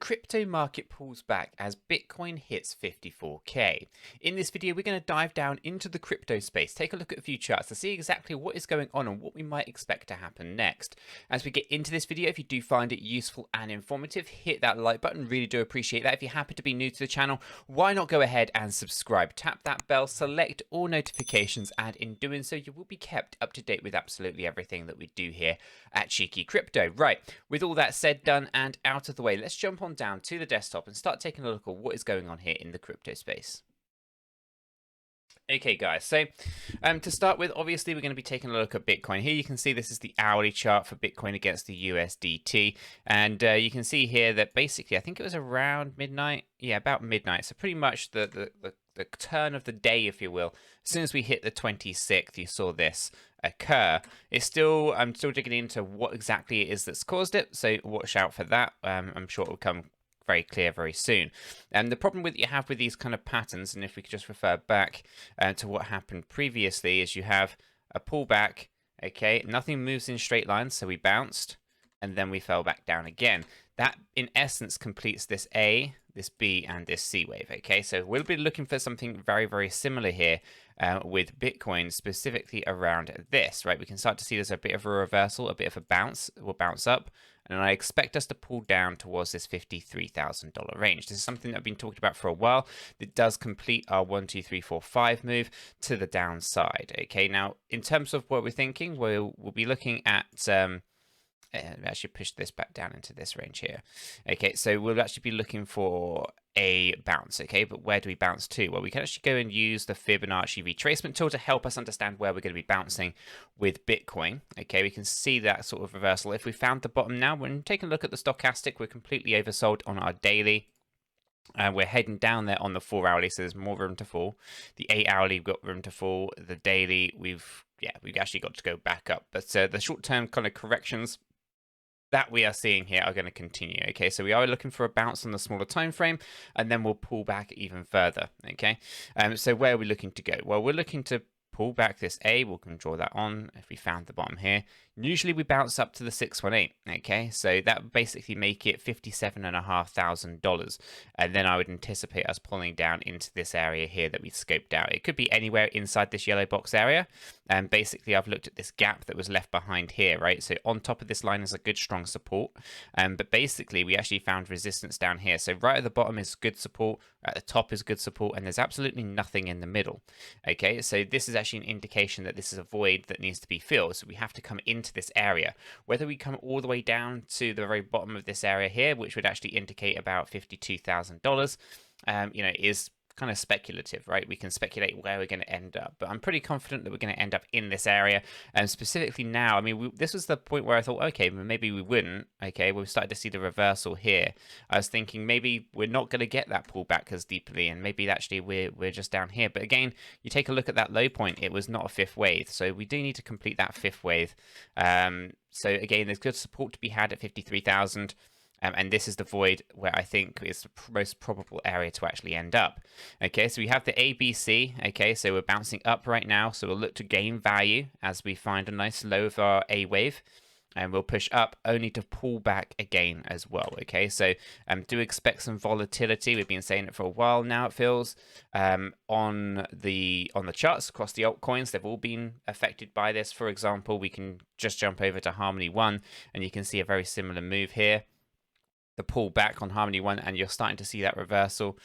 crypto market pulls back as Bitcoin hits 54k. In this video, we're going to dive down into the crypto space, take a look at a few charts to see exactly what is going on and what we might expect to happen next. As we get into this video, if you do find it useful and informative, hit that like button. Really do appreciate that. If you happen to be new to the channel, why not go ahead and subscribe? Tap that bell, select all notifications, and in doing so, you will be kept up to date with absolutely everything that we do here at Cheeky Crypto. Right, with all that said, done, and out of the way, let's jump on down to the desktop and start taking a look at what is going on here in the crypto space. Okay guys, so to start with, obviously we're going to be taking a look at Bitcoin. Here you can see this is the hourly chart for Bitcoin against the USDT, and you can see here that basically I think it was around midnight, yeah, about midnight, so pretty much the turn of the day, if you will. As soon as we hit the 26th, you saw this occur. I'm still digging into what exactly it is that's caused it, so watch out for that. I'm sure it will come very clear very soon. And the problem with you have with these kind of patterns, and if we could just refer back to what happened previously, is you have a pullback. Okay, nothing moves in straight lines, so we bounced and then we fell back down again. That in essence completes this A, this B, and this C wave. Okay, so we'll be looking for something very, very similar here with Bitcoin, specifically around this, right? We can start to see there's a bit of a reversal, a bit of a bounce. We'll bounce up, and I expect us to pull down towards this $53,000 range. This is something that I've been talking about for a while. It does complete our 1, 2, 3, 4, 5 move to the downside. Okay, now in terms of what we're thinking, we'll be looking at actually push this back down into this range here. Okay, so we'll actually be looking for a bounce. Okay, but where do we bounce to? Well, we can actually go and use the Fibonacci retracement tool to help us understand where we're going to be bouncing with Bitcoin. Okay, we can see that sort of reversal. If we found the bottom now, when taking a look at the stochastic, we're completely oversold on our daily. We're heading down there on the 4 hourly, so there's more room to fall. The 8 hourly, we've got room to fall. The daily, we've actually got to go back up. But the short-term kind of corrections that we are seeing here are going to continue. Okay, so we are looking for a bounce on the smaller time frame, and then we'll pull back even further. Okay, so where are we looking to go? Well, we're looking to pull back this A. We can draw that on if we found the bottom here. Usually we bounce up to the 618. Okay, so that would basically make it $57,500, and then I would anticipate us pulling down into this area here that we scoped out. It could be anywhere inside this yellow box area, and basically I've looked at this gap that was left behind here, right? So on top of this line is a good strong support, but basically we actually found resistance down here. So right at the bottom is good support, at the top is good support, and there's absolutely nothing in the middle. Okay, so this is actually an indication that this is a void that needs to be filled. So we have to come into this area. Whether we come all the way down to the very bottom of this area here, which would actually indicate about $52,000, is kind of speculative, right? We can speculate where we're going to end up, but I'm pretty confident that we're going to end up in this area. And specifically now, I mean, this was the point where I thought, okay, maybe we wouldn't. Okay, we've started to see the reversal here. I was thinking maybe we're not going to get that pullback as deeply, and maybe actually we're just down here. But again, you take a look at that low point, it was not a fifth wave, so we do need to complete that fifth wave. So again, there's good support to be had at 53,000. And this is the void where I think is the most probable area to actually end up. Okay, so we have the ABC. Okay, so we're bouncing up right now. So we'll look to gain value as we find a nice low of our A wave. And we'll push up only to pull back again as well. Okay, so do expect some volatility. We've been saying it for a while now, it feels. On the charts across the altcoins, they've all been affected by this. For example, we can just jump over to Harmony 1, and you can see a very similar move here. The pull back on Harmony 1, and you're starting to see that reversal.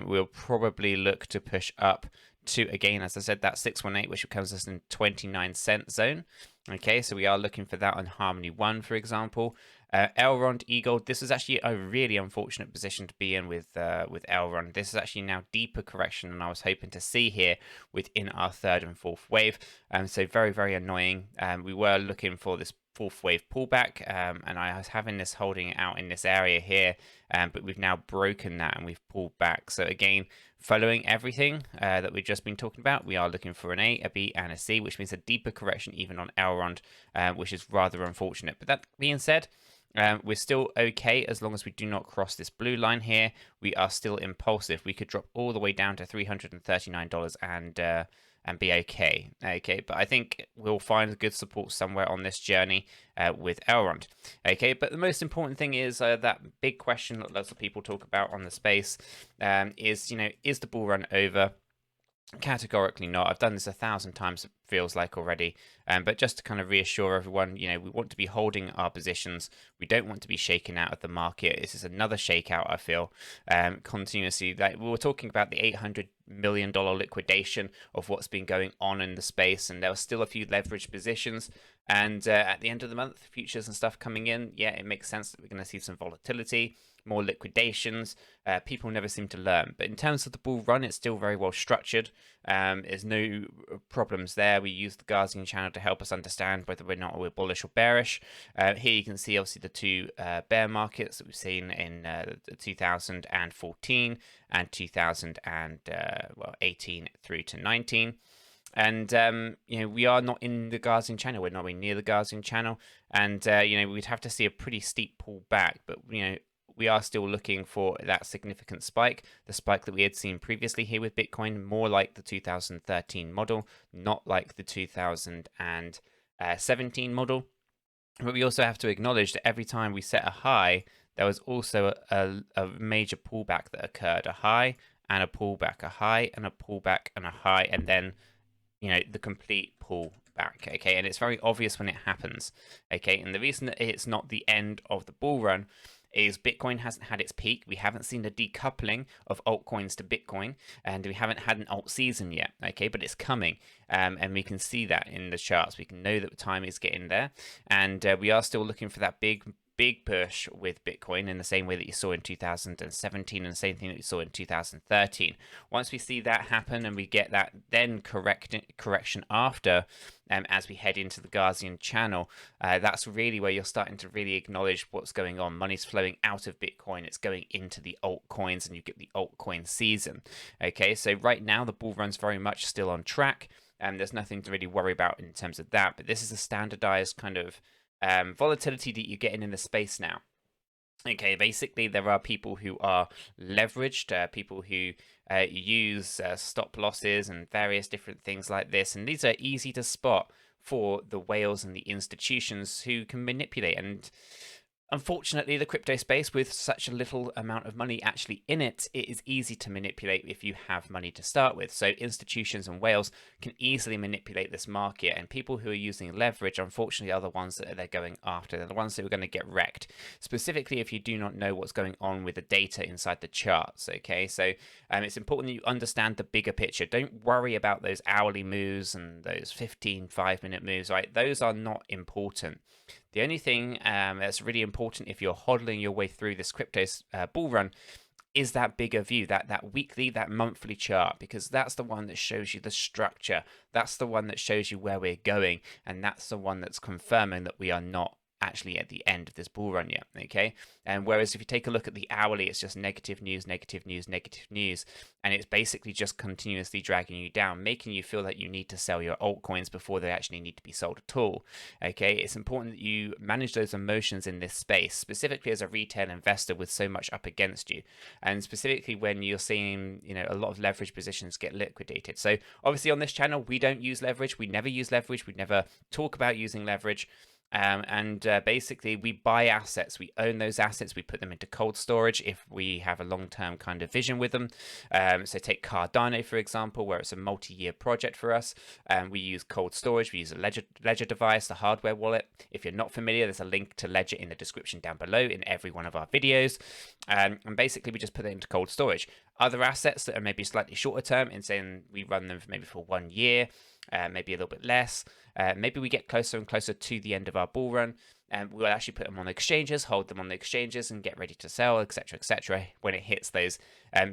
We'll probably look to push up to, again, as I said, that 618, which becomes us in 29-cent zone. Okay, so we are looking for that on Harmony 1, for example. Elrond, E-Gold, this is actually a really unfortunate position to be in with Elrond. This is actually now deeper correction than I was hoping to see here within our third and fourth wave. So very, very annoying. We were looking for this fourth wave pullback, and I was having this holding out in this area here, but we've now broken that and we've pulled back. So again, following everything that we've just been talking about, we are looking for an A, a B, and a C, which means a deeper correction even on Elrond, which is rather unfortunate. But that being said, we're still okay as long as we do not cross this blue line here. We are still impulsive. We could drop all the way down to $339 and be okay. Okay, but I think we'll find good support somewhere on this journey with Elrond. Okay, but the most important thing is that big question that lots of people talk about on the space is, is the bull run over? Categorically not. I've done this 1,000 times, it feels like already. But just to kind of reassure everyone, we want to be holding our positions. We don't want to be shaken out of the market. This is another shakeout, I feel, continuously. Like we were talking about the $800 million liquidation of what's been going on in the space, and there were still a few leveraged positions. And at the end of the month, futures and stuff coming in, yeah, it makes sense that we're going to see some volatility, more liquidations. People never seem to learn. But in terms of the bull run, it's still very well structured. There's no problems there. We use the Gaussian channel to help us understand whether we're bullish or bearish. Here you can see obviously the two bear markets that we've seen in 2014 and 2018 through to 19. And, we are not in the Gaussian channel. We're not near the Gaussian channel. And, we'd have to see a pretty steep pullback. But, we are still looking for that significant spike, the spike that we had seen previously here with Bitcoin, more like the 2013 model, not like the 2017 model. But we also have to acknowledge that every time we set a high, there was also a major pullback that occurred, a high and a pullback, a high and a pullback and a high, and then the complete pullback. Okay, and it's very obvious when it happens. Okay, and the reason that it's not the end of the bull run is Bitcoin hasn't had its peak. We haven't seen the decoupling of altcoins to Bitcoin, and we haven't had an alt season yet. Okay, but it's coming, and we can see that in the charts. We can know that the time is getting there, and we are still looking for that big push with Bitcoin in the same way that you saw in 2017 and the same thing that you saw in 2013. Once we see that happen and we get that then correction after, as we head into the Gaussian channel, that's really where you're starting to really acknowledge what's going on. Money's flowing out of Bitcoin, it's going into the altcoins, and you get the altcoin season. Okay, so right now the bull run's very much still on track, and there's nothing to really worry about in terms of that, but this is a standardized kind of volatility that you're getting in the space now. Okay, basically there are people who are leveraged, people who use stop losses and various different things like this, and these are easy to spot for the whales and the institutions who can manipulate. And unfortunately, the crypto space, with such a little amount of money actually in it, it is easy to manipulate if you have money to start with. So institutions and whales can easily manipulate this market, and people who are using leverage, unfortunately, are the ones that they're going after. They're the ones that are going to get wrecked, specifically if you do not know what's going on with the data inside the charts. Okay, so it's important that you understand the bigger picture. Don't worry about those hourly moves and those 15 5-minute moves, right? Those are not important. The only thing that's really important if you're hodling your way through this crypto bull run is that bigger view, that weekly, that monthly chart, because that's the one that shows you the structure. That's the one that shows you where we're going, and that's the one that's confirming that we are not actually at the end of this bull run yet. Okay, and whereas if you take a look at the hourly, it's just negative news, negative news, negative news, and it's basically just continuously dragging you down, making you feel that you need to sell your altcoins before they actually need to be sold at all. Okay, it's important that you manage those emotions in this space, specifically as a retail investor with so much up against you, and specifically when you're seeing a lot of leverage positions get liquidated. So obviously on this channel we don't use leverage, we never use leverage, we never talk about using leverage. Basically we buy assets, we own those assets, we put them into cold storage if we have a long-term kind of vision with them. So take Cardano, for example, where it's a multi-year project for us. We use cold storage, we use a Ledger device, the hardware wallet. If you're not familiar, there's a link to Ledger in the description down below in every one of our videos. And basically we just put it into cold storage. Other assets that are maybe slightly shorter term, in saying we run them for maybe for 1 year, maybe a little bit less. Maybe we get closer and closer to the end of our bull run, and we'll actually put them on the exchanges, hold them on the exchanges, and get ready to sell, etc., when it hits those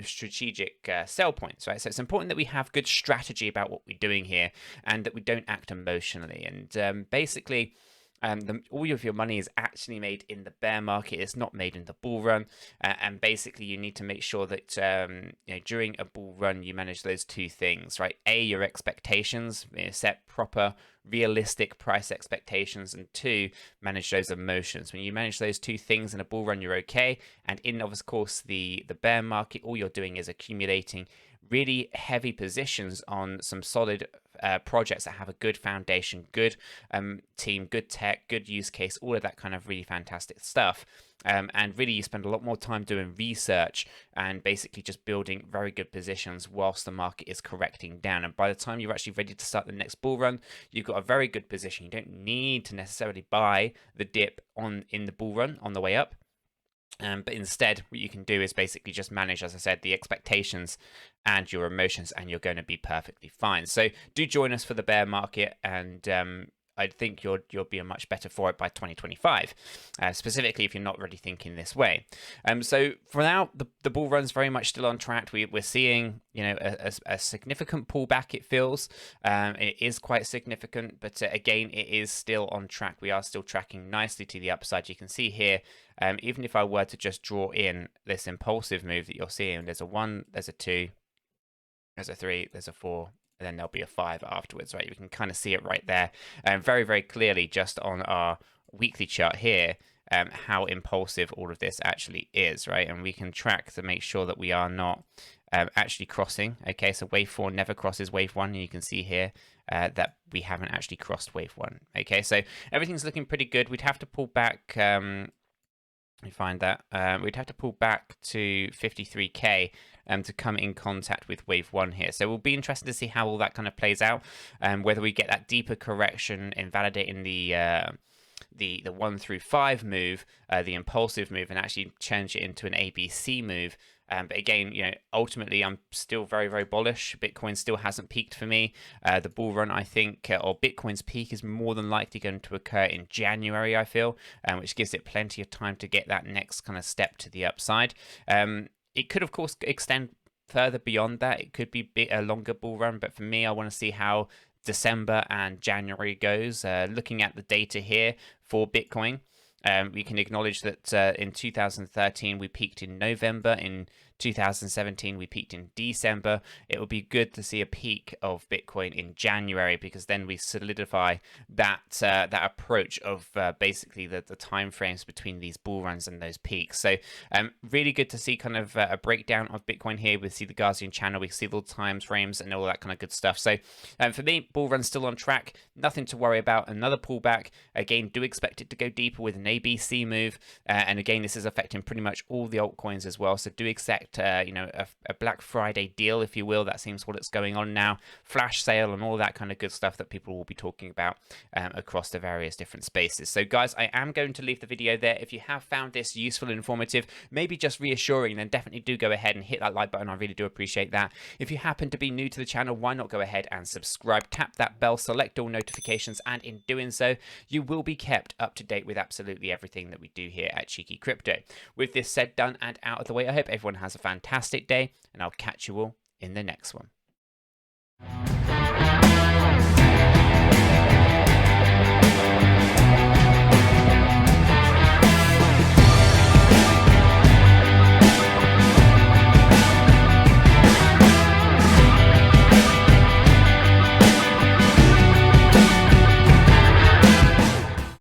strategic sell points, right? So it's important that we have good strategy about what we're doing here, and that we don't act emotionally. And basically, all of your money is actually made in the bear market. It's not made in the bull run. And basically, you need to make sure that during a bull run, you manage those two things, right? A, your expectations, set proper, realistic price expectations, and two, manage those emotions. When you manage those two things in a bull run, you're okay. And in, of course, the bear market, all you're doing is accumulating really heavy positions on some solid projects that have a good foundation, good team, good tech, good use case, all of that kind of really fantastic stuff. And really, you spend a lot more time doing research and basically just building very good positions whilst the market is correcting down. And by the time you're actually ready to start the next bull run, you've got a very good position. You don't need to necessarily buy the dip in the bull run on the way up. But instead, what you can do is basically just manage, as I said, the expectations and your emotions, and you're going to be perfectly fine. So do join us for the bear market, and I think you'll be much better for it by 2025, specifically if you're not really thinking this way. So for now, the bull run's very much still on track. We're seeing, you know, a significant pullback. It feels it is quite significant, but again, it is still on track. We are still tracking nicely to the upside. You can see here, even if I were to just draw in this impulsive move that you're seeing, there's a 1, there's a 2, there's a 3, there's a 4. And then there'll be a 5 afterwards, right? You can kind of see it right there, very, very clearly just on our weekly chart here, how impulsive all of this actually is, right? And we can track to make sure that we are not actually crossing. Okay, so wave 4 never crosses wave 1, and you can see here that we haven't actually crossed wave 1. Okay, so everything's looking pretty good. We'd have to pull back. We find that we'd have to pull back to 53k to come in contact with wave 1 here. So we'll be interested to see how all that kind of plays out, whether we get that deeper correction, invalidating the 1 through 5 move, the impulsive move, and actually change it into an ABC move. But again, you know, ultimately, I'm still very, very bullish. Bitcoin still hasn't peaked for me. The bull run, I think, or Bitcoin's peak is more than likely going to occur in January, I feel, which gives it plenty of time to get that next kind of step to the upside. It could, of course, extend further beyond that. It could be a longer bull run, but for me, I want to see how December and January goes. Looking at the data here for Bitcoin, we can acknowledge that in 2013 we peaked in November. In 2017 we peaked in December. It would be good to see a peak of Bitcoin in January, because then we solidify that that approach of basically the time frames between these bull runs and those peaks. So really good to see kind of a breakdown of Bitcoin here. We see the Gaussian channel, we see the time frames and all that kind of good stuff. So for me, bull run's still on track, nothing to worry about. Another pullback, again, do expect it to go deeper with an ABC move, and again, this is affecting pretty much all the altcoins as well. So do expect you know, a Black Friday deal, if you will. That seems what it's going on now, flash sale and all that kind of good stuff that people will be talking about across the various different spaces. So guys, I am going to leave the video there. If you have found this useful and informative, maybe just reassuring, then definitely do go ahead and hit that like button. I really do appreciate that. If you happen to be new to the channel, why not go ahead and subscribe, tap that bell, select all notifications, and in doing so, you will be kept up to date with absolutely everything that we do here at Cheeky Crypto. With this said, done, and out of the way, I hope everyone has a fantastic day, and I'll catch you all in the next one.